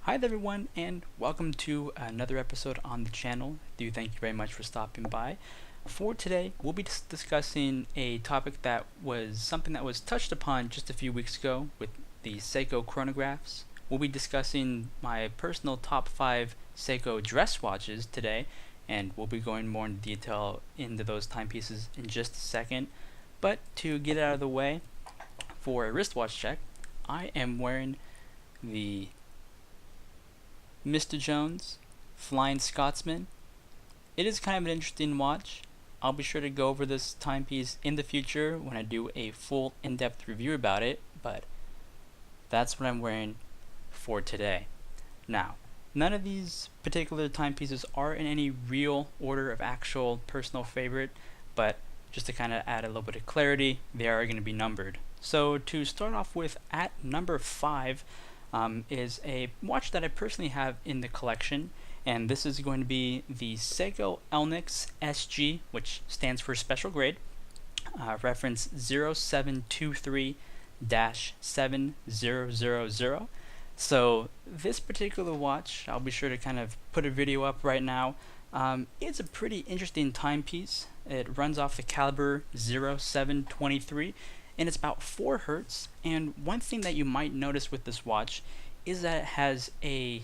Hi there everyone, and welcome to another episode on the channel. Thank you very much for stopping by. For today, we'll be discussing a topic that was something that was touched upon just a few weeks ago with the Seiko chronographs. We'll be discussing my personal top 5 Seiko dress watches today, and we'll be going more into detail into those timepieces in just a second. But to get out of the way, for a wristwatch check, I am wearing the Mr. Jones Flying Scotsman. It is kind of an interesting watch. I'll be sure to go over this timepiece in the future when I do a full in-depth review about it, but that's what I'm wearing for today. Now, none of these particular timepieces are in any real order of actual personal favorite, but just to kind of add a little bit of clarity, they are going to be numbered. So to start off with, at number 5, is a watch that I personally have in the collection, and this is going to be the Seiko Elnix SG, which stands for Special Grade, reference 0723-7000. So this particular watch, I'll be sure to kind of put a video up right now. It's a pretty interesting timepiece. It runs off the caliber 0723, and it's about 4 hertz. And one thing that you might notice with this watch is that it has a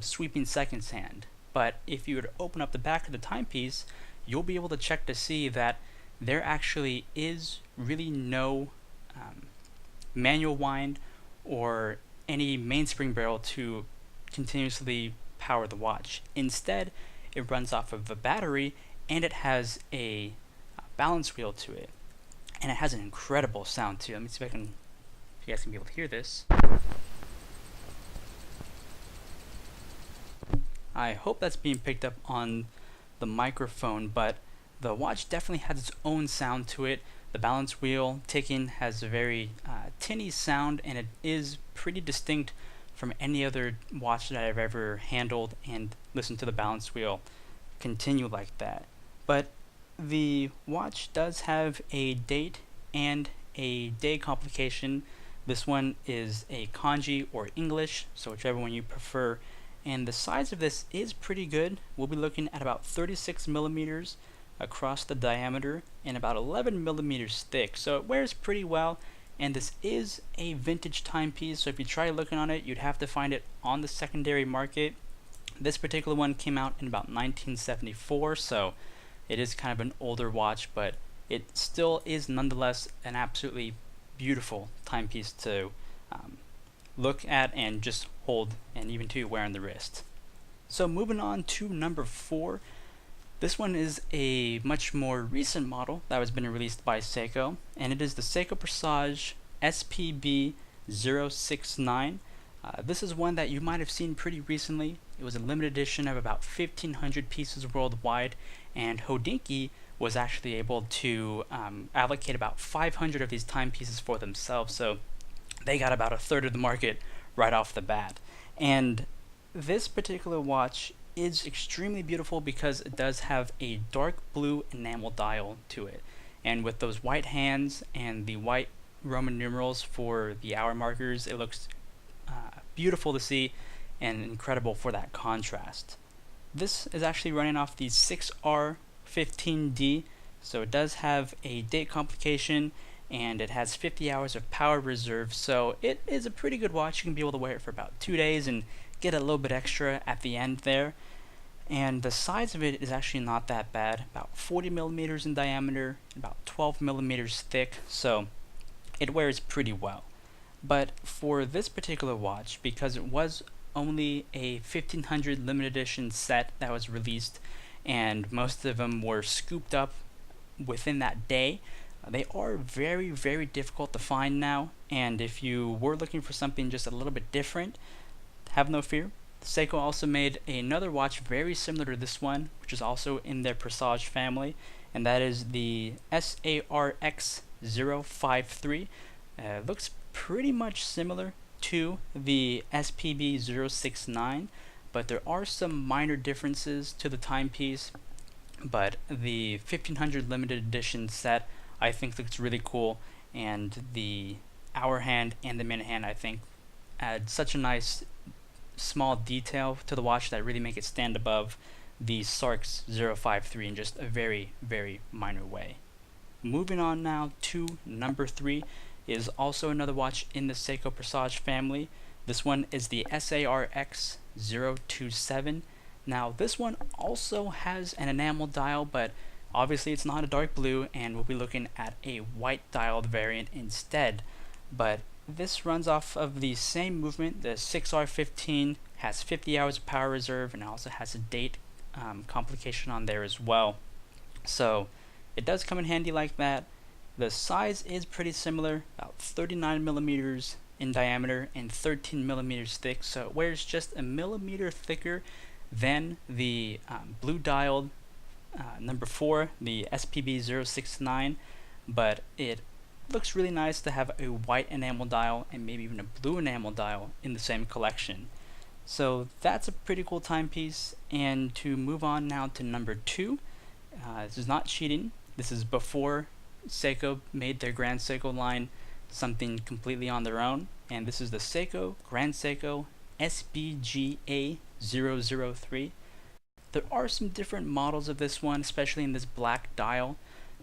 sweeping seconds hand. But if you were to open up the back of the timepiece, you'll be able to check to see that there actually is really no manual wind or any mainspring barrel to continuously power the watch. Instead, it runs off of a battery, and it has a balance wheel to it. And it has an incredible sound too. Let me see if you guys can be able to hear this. I hope that's being picked up on the microphone, but the watch definitely has its own sound to it. The balance wheel ticking has a very tinny sound, and it is pretty distinct from any other watch that I've ever handled and listened to the balance wheel continue like that. But the watch does have a date and a day complication. This one is a kanji or English, so whichever one you prefer. And the size of this is pretty good. We'll be looking at about 36 millimeters across the diameter and about 11 millimeters thick. So it wears pretty well, and this is a vintage timepiece, so if you try looking on it, you'd have to find it on the secondary market. This particular one came out in about 1974, so it is kind of an older watch, but it still is nonetheless an absolutely beautiful timepiece to look at and just hold, and even to wear on the wrist. So moving on to number 4, this one is a much more recent model that has been released by Seiko, and it is the Seiko Presage SPB 069. This is one that you might have seen pretty recently. It was a limited edition of about 1,500 pieces worldwide, and Hodinkee was actually able to allocate about 500 of these timepieces for themselves, so they got about a third of the market right off the bat. And this particular watch is extremely beautiful because it does have a dark blue enamel dial to it, and with those white hands and the white Roman numerals for the hour markers, it looks beautiful to see and incredible for that contrast. This is actually running off the 6R15D, so it does have a date complication, and it has 50 hours of power reserve, so it is a pretty good watch. You can be able to wear it for about 2 days and get a little bit extra at the end there. And the size of it is actually not that bad, about 40 millimeters in diameter, about 12 millimeters thick, so it wears pretty well. But for this particular watch, because it was only a 1500 limited edition set that was released, and most of them were scooped up within that day, they are very, very difficult to find now. And if you were looking for something just a little bit different, have no fear. Seiko also made another watch very similar to this one, which is also in their Presage family, and that is the SRX08P1. Looks pretty much similar to the SPB 069, but there are some minor differences to the timepiece. But the 1500 limited edition set I think looks really cool, and the hour hand and the minute hand I think add such a nice small detail to the watch that really make it stand above the SRX08P1 in just a very, very minor way. Moving on now to number 3 is also another watch in the Seiko Presage family. This one is the SRX0807. Now this one also has an enamel dial, but obviously it's not a dark blue, and we'll be looking at a white dialed variant instead. But this runs off of the same movement. The 6R15 has 50 hours of power reserve and also has a date complication on there as well. So it does come in handy like that. The size is pretty similar, about 39 millimeters in diameter and 13 millimeters thick, so it wears just a millimeter thicker than the blue dialed number 4, the SPB 069, but it looks really nice to have a white enamel dial and maybe even a blue enamel dial in the same collection. So that's a pretty cool timepiece. And to move on now to number 2, this is not cheating. This is before Seiko made their Grand Seiko line something completely on their own, and this is the Seiko Grand Seiko SBG 003. There are some different models of this one, especially in this black dial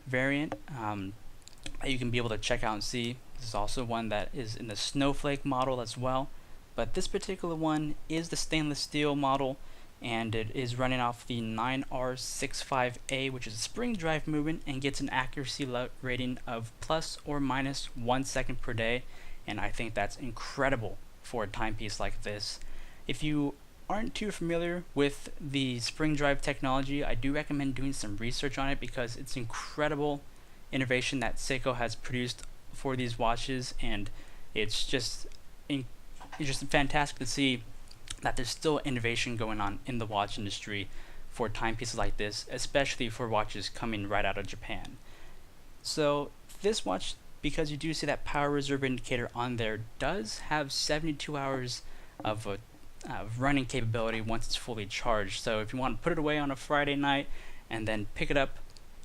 variant, that you can be able to check out and see. This is also one that is in the snowflake model as well, but this particular one is the stainless steel model, and it is running off the 9R65A, which is a spring drive movement, and gets an accuracy rating of plus or minus 1 second per day, and I think that's incredible for a timepiece like this. If you aren't too familiar with the spring drive technology, I do recommend doing some research on it, because it's incredible innovation that Seiko has produced for these watches, and it's just fantastic to see that there's still innovation going on in the watch industry for timepieces like this, especially for watches coming right out of Japan. So this watch, because you do see that power reserve indicator on there, does have 72 hours of running capability once it's fully charged. So if you want to put it away on a Friday night and then pick it up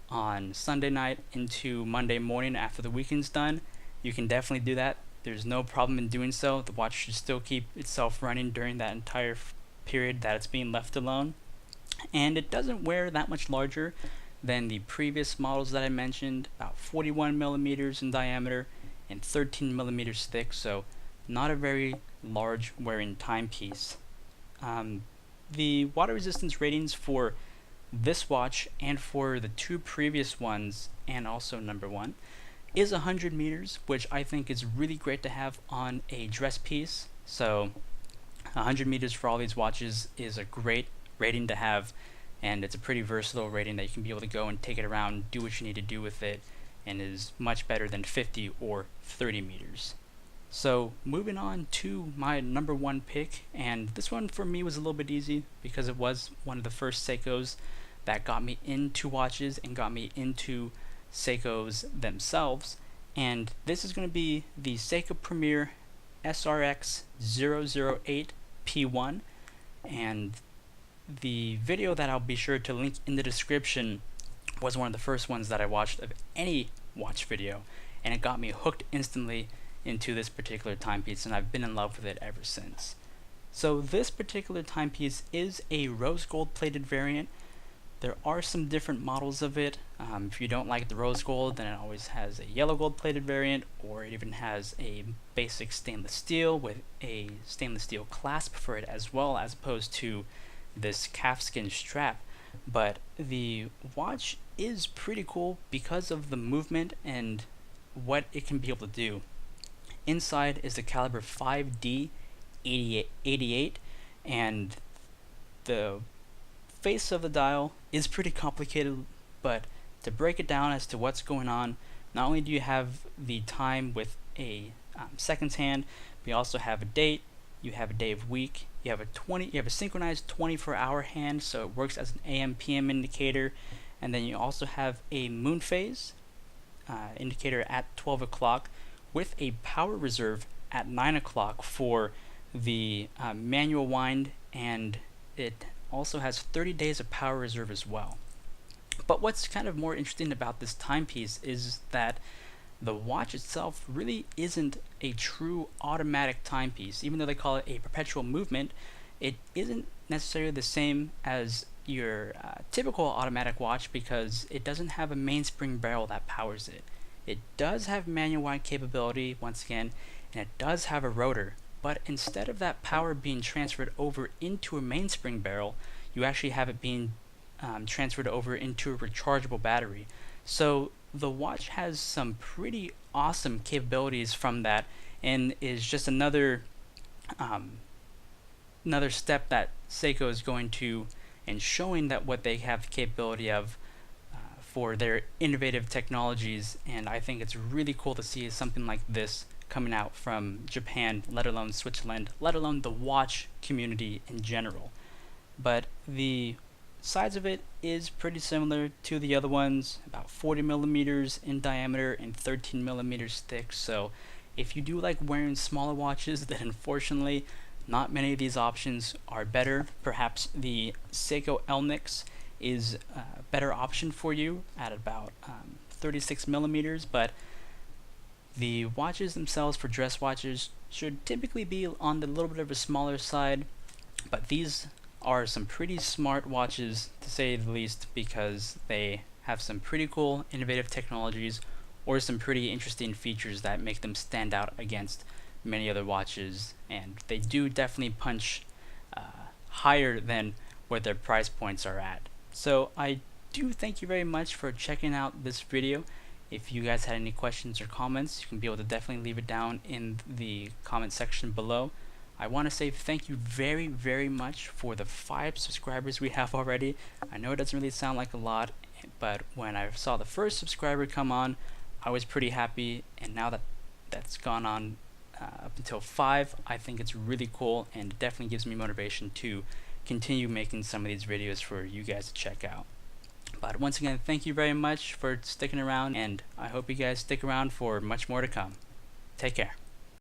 on Sunday night into Monday morning after the weekend's done, you can definitely do that. There's no problem in doing so. The watch should still keep itself running during that entire period that it's being left alone. And it doesn't wear that much larger than the previous models that I mentioned, about 41 millimeters in diameter and 13 millimeters thick, so not a very large wearing timepiece. The water resistance ratings for this watch and for the 2 previous ones, and also number 1, is 100 meters, which I think is really great to have on a dress piece. So 100 meters for all these watches is a great rating to have, and it's a pretty versatile rating that you can be able to go and take it around, do what you need to do with it, and is much better than 50 or 30 meters. So moving on to my number 1 pick, and this one for me was a little bit easy because it was one of the first Seikos that got me into watches and got me into Seikos themselves, and this is going to be the Seiko Premier SRX08P1, and the video that I'll be sure to link in the description was one of the first ones that I watched of any watch video, and it got me hooked instantly into this particular timepiece, and I've been in love with it ever since. So this particular timepiece is a rose gold plated variant. There are some different models of it. If you don't like the rose gold, then it always has a yellow gold plated variant, or it even has a basic stainless steel with a stainless steel clasp for it as well, as opposed to this calfskin strap. But the watch is pretty cool because of the movement and what it can be able to do. Inside is the caliber 5D88, and the face of the dial is pretty complicated, but to break it down as to what's going on, not only do you have the time with a seconds hand, but you also have a date, you have a day of week, you have a synchronized 24-hour hand, so it works as an AM/PM indicator, and then you also have a moon phase indicator at 12 o'clock with a power reserve at 9 o'clock for the manual wind, and it also has 30 days of power reserve as well. But what's kind of more interesting about this timepiece is that the watch itself really isn't a true automatic timepiece. Even though they call it a perpetual movement, It isn't necessarily the same as your typical automatic watch because it doesn't have a mainspring barrel that powers it. It does have manual wind capability once again, and it does have a rotor, but instead of that power being transferred over into a mainspring barrel, you actually have it being transferred over into a rechargeable battery. So the watch has some pretty awesome capabilities from that, and is just another step that Seiko is going to and showing that what they have the capability of for their innovative technologies. And I think it's really cool to see something like this coming out from Japan, let alone Switzerland, let alone the watch community in general. But the size of it is pretty similar to the other ones, about 40 millimeters in diameter and 13 millimeters thick. So if you do like wearing smaller watches, then unfortunately not many of these options are better. Perhaps the Seiko Elnix is a better option for you at about 36 millimeters, but the watches themselves for dress watches should typically be on the little bit of a smaller side, but these are some pretty smart watches to say the least, because they have some pretty cool innovative technologies or some pretty interesting features that make them stand out against many other watches, and they do definitely punch higher than what their price points are at. So I do thank you very much for checking out this video. If you guys had any questions or comments, you can be able to definitely leave it down in the comment section below. I want to say thank you very, very much for the 5 subscribers we have already. I know it doesn't really sound like a lot, but when I saw the first subscriber come on, I was pretty happy, and now that that's gone on up until 5, I think it's really cool, and it definitely gives me motivation to continue making some of these videos for you guys to check out. But once again, thank you very much for sticking around, and I hope you guys stick around for much more to come. Take care.